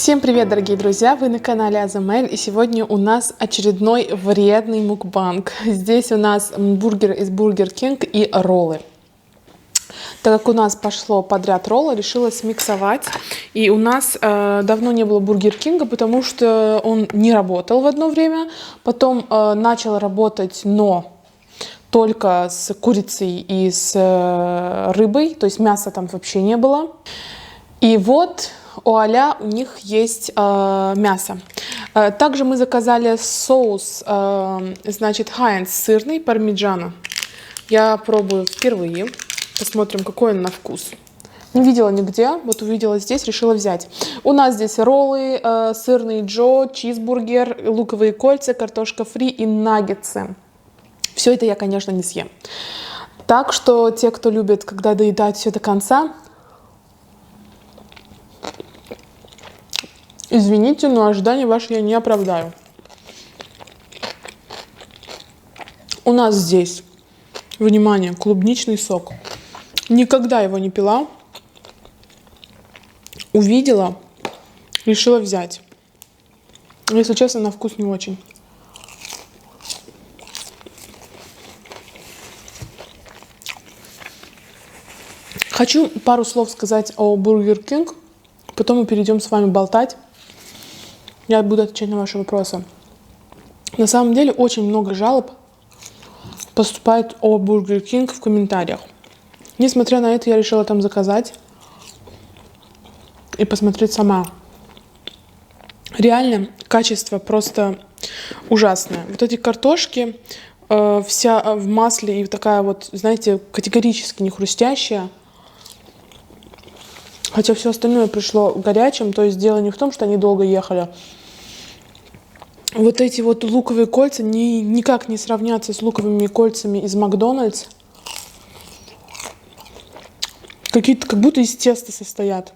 Всем привет, дорогие друзья! Вы на канале Азамель, и сегодня у нас очередной вредный мукбанг. Здесь у нас бургер из Burger King и роллы. Так как у нас пошло подряд роллы, решила смиксовать. И у нас давно не было Burger King, потому что он не работал в одно время. Потом начал работать, но только с курицей и с рыбой, то есть мяса там вообще не было. И вот у них есть мясо. Также мы заказали соус, значит, Хайнц сырный, пармиджано. Я пробую впервые. Посмотрим, какой он на вкус. Не видела нигде, вот увидела здесь, решила взять. У нас здесь роллы, сырный Джо, чизбургер, луковые кольца, картошка фри и наггетсы. Все это я, конечно, не съем. Так что те, кто любит, когда доедают все до конца, извините, но ожидания ваши я не оправдаю. У нас здесь, внимание, клубничный сок. Никогда его не пила. Увидела, решила взять. Если честно, на вкус не очень. Хочу пару слов сказать о Burger King. Потом мы перейдем с вами болтать. Я буду отвечать на ваши вопросы. На самом деле очень много жалоб поступает о Burger King в комментариях. Несмотря на это, я решила там заказать и посмотреть сама. Реально, качество просто ужасное. Вот эти картошки вся в масле и такая вот, знаете, категорически не хрустящая. Хотя все остальное пришло горячим, то есть дело не в том, что они долго ехали. Вот эти вот луковые кольца никак не сравнятся с луковыми кольцами из Макдональдс. Какие-то как будто из теста состоят.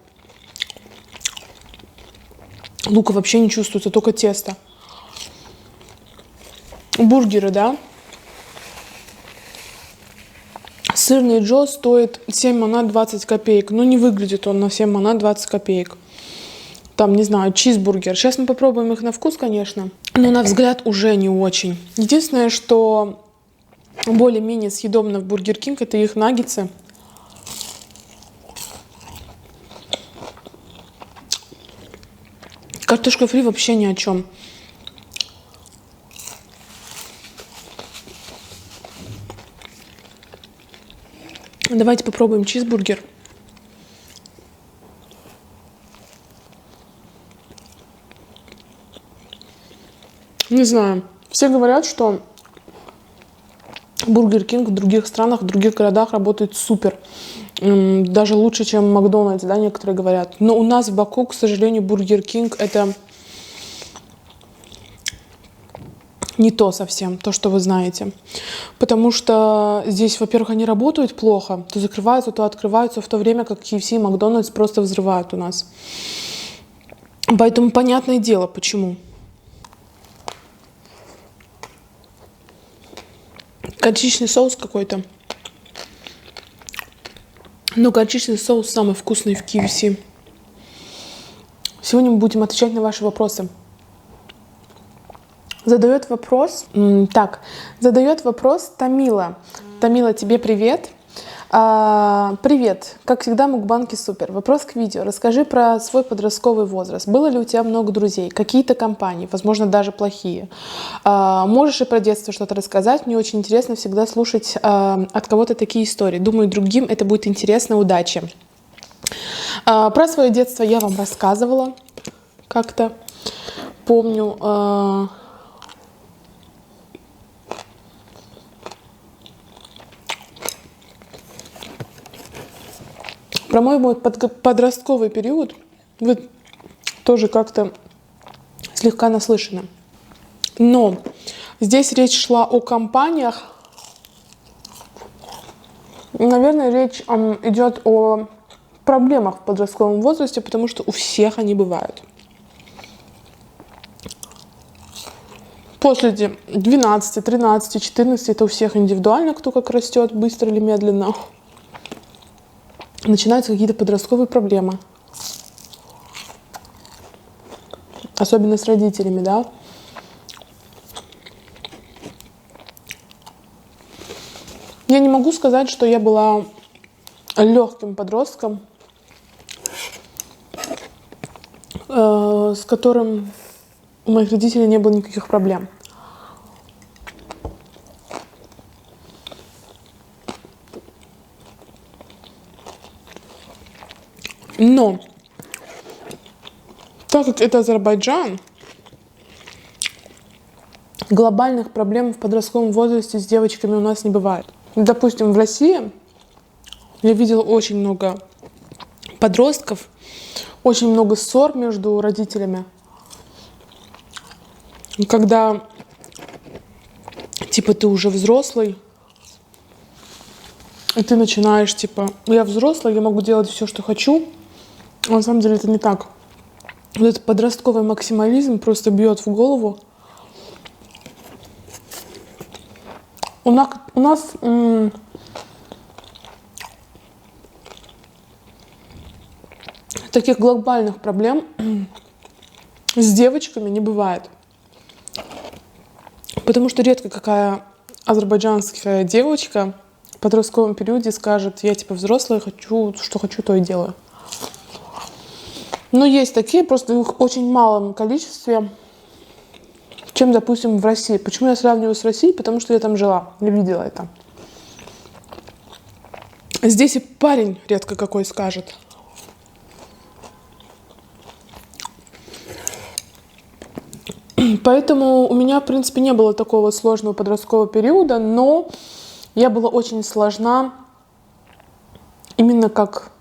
Лука вообще не чувствуется, только тесто. Бургеры, да? Сырный Джо стоит 7 монат 20 копеек. Но не выглядит он на 7 монат 20 копеек. Там, не знаю, чизбургер. Сейчас мы попробуем их на вкус, конечно. Но на взгляд уже не очень. Единственное, что более-менее съедобно в Burger King, это их наггетсы. Картошка фри вообще ни о чем. Давайте попробуем чизбургер. Не знаю. Все говорят, что Burger King в других странах, в других городах работает супер. Даже лучше, чем Макдональдс, да, некоторые говорят. Но у нас в Баку, к сожалению, Burger King это не то совсем, то, что вы знаете. Потому что здесь, во-первых, они работают плохо. То закрываются, то открываются, в то время как KFC и Макдональдс просто взрывают у нас. Поэтому понятное дело, почему. Горчичный соус какой-то. Но горчичный соус самый вкусный в KFC. Сегодня мы будем отвечать на ваши вопросы. Задает вопрос Тамила. Тамила, тебе привет. Привет. Как всегда, мукбанки супер. Вопрос к видео. Расскажи про свой подростковый возраст. Было ли у тебя много друзей? Какие-то компании, возможно, даже плохие? Можешь и про детство что-то рассказать? Мне очень интересно всегда слушать от кого-то такие истории. Думаю, другим это будет интересно. Удачи. Про свое детство я вам рассказывала как-то. Помню. Про мой подростковый период вы тоже как-то слегка наслышаны. Но здесь речь шла о компаниях. Наверное, речь идет о проблемах в подростковом возрасте, потому что у всех они бывают. После 12, 13, 14 это у всех индивидуально, кто как растет, быстро или медленно. Начинаются какие-то подростковые проблемы. особенно с родителями, да. Я не могу сказать, что я была легким подростком, с которым у моих родителей не было никаких проблем. Но, так как это Азербайджан, глобальных проблем в подростковом возрасте с девочками у нас не бывает. Допустим, в России я видела очень много подростков, очень много ссор между родителями. Когда, типа, ты уже взрослый, и ты начинаешь, типа, я взрослый, я могу делать все, что хочу. А на самом деле это не так. Вот этот подростковый максимализм просто бьет в голову. У нас таких глобальных проблем с девочками не бывает. Потому что редко какая азербайджанская девочка в подростковом периоде скажет: я типа взрослая, хочу, что хочу, то и делаю. Но есть такие, просто их очень малом количестве, чем, допустим, в России. Почему я сравниваю с Россией? Потому что я там жила, я видела это. Здесь и парень редко какой скажет. Поэтому у меня, в принципе, не было такого сложного подросткового периода, но я была очень сложна именно как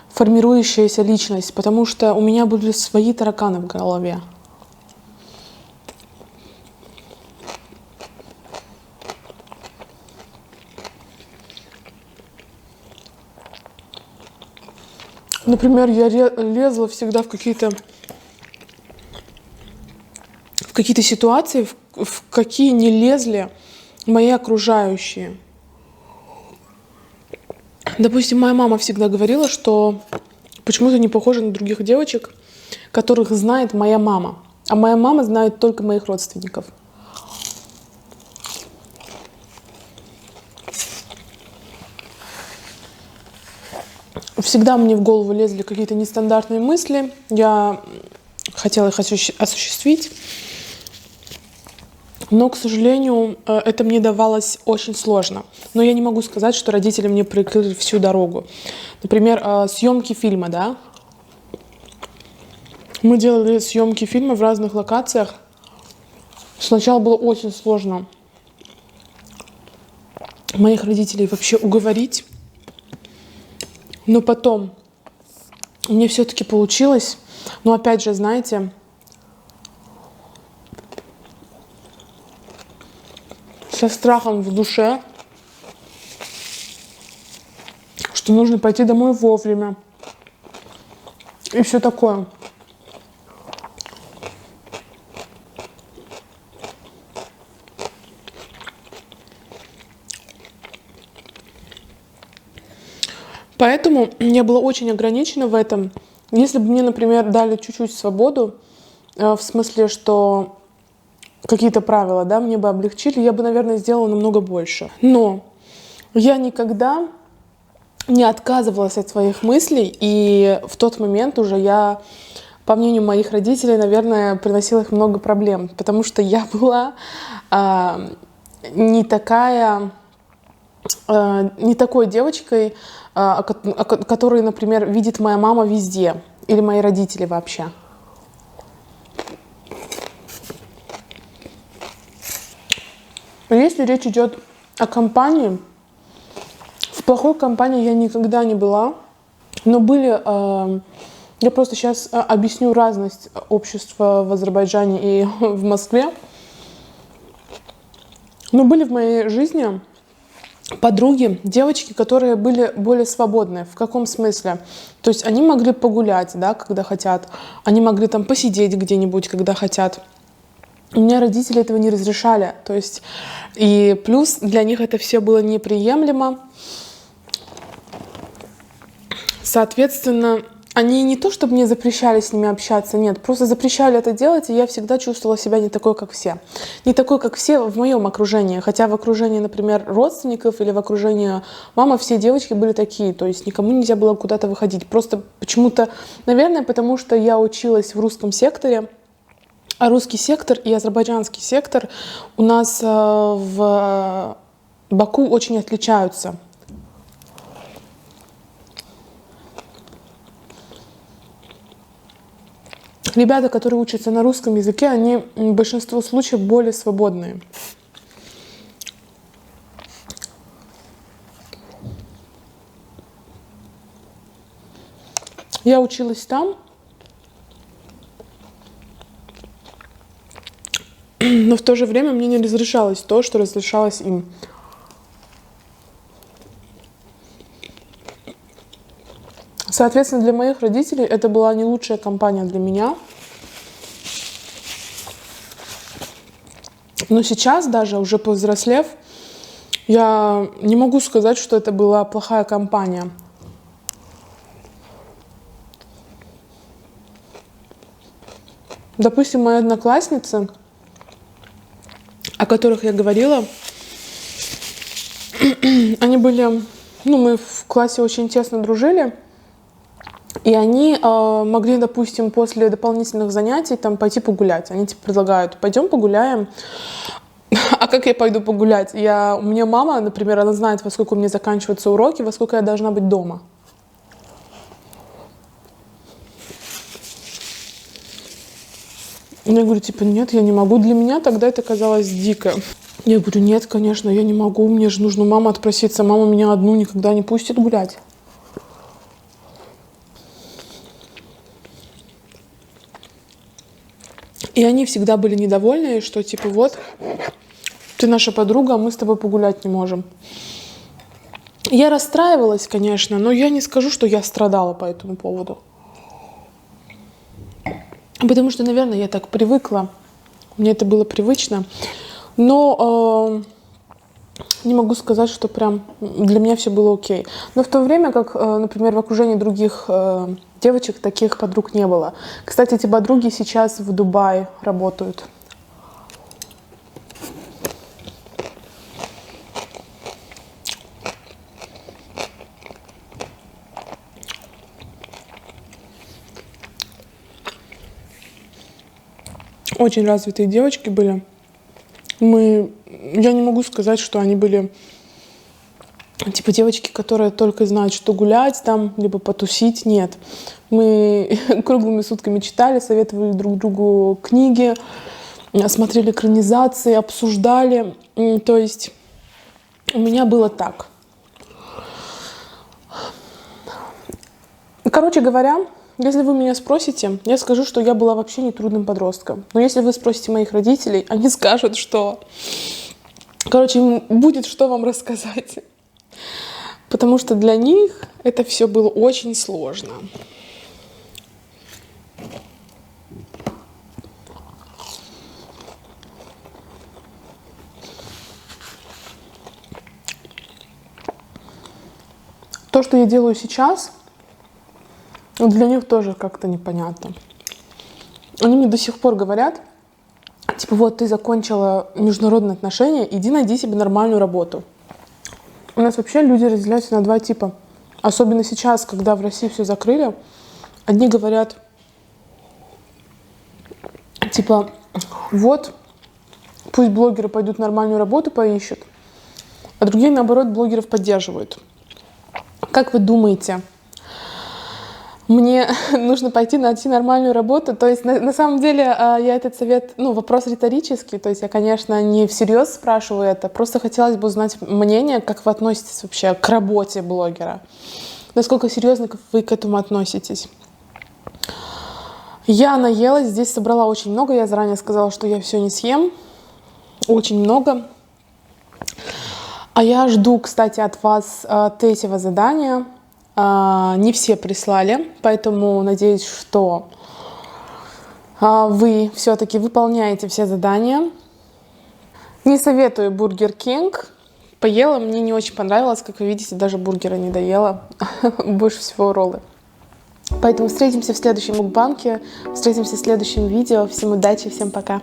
формирующаяся личность, потому что у меня были свои тараканы в голове. Например, я лезла всегда в какие-то ситуации, в какие не лезли мои окружающие. Допустим, моя мама всегда говорила, что почему-то не похожа на других девочек, которых знает моя мама. А моя мама знает только моих родственников. Всегда мне в голову лезли какие-то нестандартные мысли. Я хотела их осуществить. Но, к сожалению, это мне давалось очень сложно. Но я не могу сказать, что родители мне прикрыли всю дорогу. Например, съемки фильма, да? Мы делали съемки фильма в разных локациях. Сначала было очень сложно моих родителей вообще уговорить. Но потом мне все-таки получилось. Но опять же, знаете, со страхом в душе, что нужно пойти домой вовремя. И все такое. Поэтому я была очень ограничена в этом. Если бы мне, например, дали чуть-чуть свободу, в смысле, что какие-то правила, да, мне бы облегчили, я бы, наверное, сделала намного больше. Но я никогда не отказывалась от своих мыслей, и в тот момент уже я, по мнению моих родителей, наверное, приносила их много проблем, потому что я была не такой девочкой, которую, например, видит моя мама везде, или мои родители вообще. Если речь идет о компании, в плохой компании я никогда не была, но были... Я просто сейчас объясню разность общества в Азербайджане и в Москве. Но были в моей жизни подруги, девочки, которые были более свободны. В каком смысле? То есть они могли погулять, да, когда хотят. Они могли там посидеть где-нибудь, когда хотят. У меня родители этого не разрешали. То есть, и плюс для них это все было неприемлемо. Соответственно, Они не то, чтобы мне запрещали с ними общаться, нет, просто запрещали это делать, и я всегда чувствовала себя не такой, как все. Не такой, как все в моем окружении. Хотя в окружении, например, родственников или в окружении мамы все девочки были такие. То есть никому нельзя было куда-то выходить. Просто почему-то, наверное, потому что я училась в русском секторе. А русский сектор и азербайджанский сектор у нас в Баку очень отличаются. Ребята, которые учатся на русском языке, они в большинстве случаев более свободные. Я училась там, но в то же время мне не разрешалось то, что разрешалось им. Соответственно, для моих родителей это была не лучшая компания для меня. Но сейчас, даже уже повзрослев, я не могу сказать, что это была плохая компания. Допустим, мои одноклассницы, о которых я говорила, они были, мы в классе очень тесно дружили, и они могли, допустим, после дополнительных занятий там пойти погулять. Они типа предлагают: пойдем погуляем. А как я пойду погулять? У меня мама, например, она знает, во сколько у меня заканчиваются уроки, во сколько я должна быть дома. Я говорю, типа, нет, я не могу. Для меня тогда это казалось дико. Я говорю, нет, конечно, я не могу. Мне же нужно маму отпроситься. Мама меня одну никогда не пустит гулять. И они всегда были недовольны, что типа вот, ты наша подруга, а мы с тобой погулять не можем. Я расстраивалась, конечно, но я не скажу, что я страдала по этому поводу. Потому что, наверное, я так привыкла. Мне это было привычно. Но не могу сказать, что прям для меня все было окей. Но в то время, как, например, в окружении других девочек таких подруг не было. Кстати, эти подруги сейчас в Дубае работают. Очень развитые девочки были. Я не могу сказать, что они были типа девочки, которые только знают, что гулять там, либо потусить. Нет. Мы круглыми сутками читали, советовали друг другу книги, смотрели экранизации, обсуждали. То есть у меня было так. Короче говоря, если вы меня спросите, я скажу, что я была вообще не трудным подростком. Но если вы спросите моих родителей, они скажут, что... им будет что вам рассказать. Потому что для них это все было очень сложно. То, что я делаю сейчас, для них тоже как-то непонятно. Они мне до сих пор говорят, типа, вот ты закончила международные отношения, иди найди себе нормальную работу. У нас вообще люди разделяются на два типа. Особенно сейчас, когда в России все закрыли. Одни говорят, типа, вот, пусть блогеры пойдут нормальную работу поищут. А другие, наоборот, блогеров поддерживают. Как вы думаете, мне нужно пойти найти нормальную работу? То есть, на самом деле, я этот совет, вопрос риторический. То есть, я, конечно, не всерьез спрашиваю это. Просто хотелось бы узнать мнение, как вы относитесь вообще к работе блогера. Насколько серьезно вы к этому относитесь? Я наелась, здесь собрала очень много. Я заранее сказала, что я все не съем. Очень много. А я жду, кстати, от вас третьего задания. Не все прислали, поэтому надеюсь, что вы все-таки выполняете все задания. Не советую Бургер Кинг. Поела, мне не очень понравилось. Как вы видите, даже бургера не доела. Больше всего роллы. Поэтому встретимся в следующем мукбанке, встретимся в следующем видео. Всем удачи, всем пока!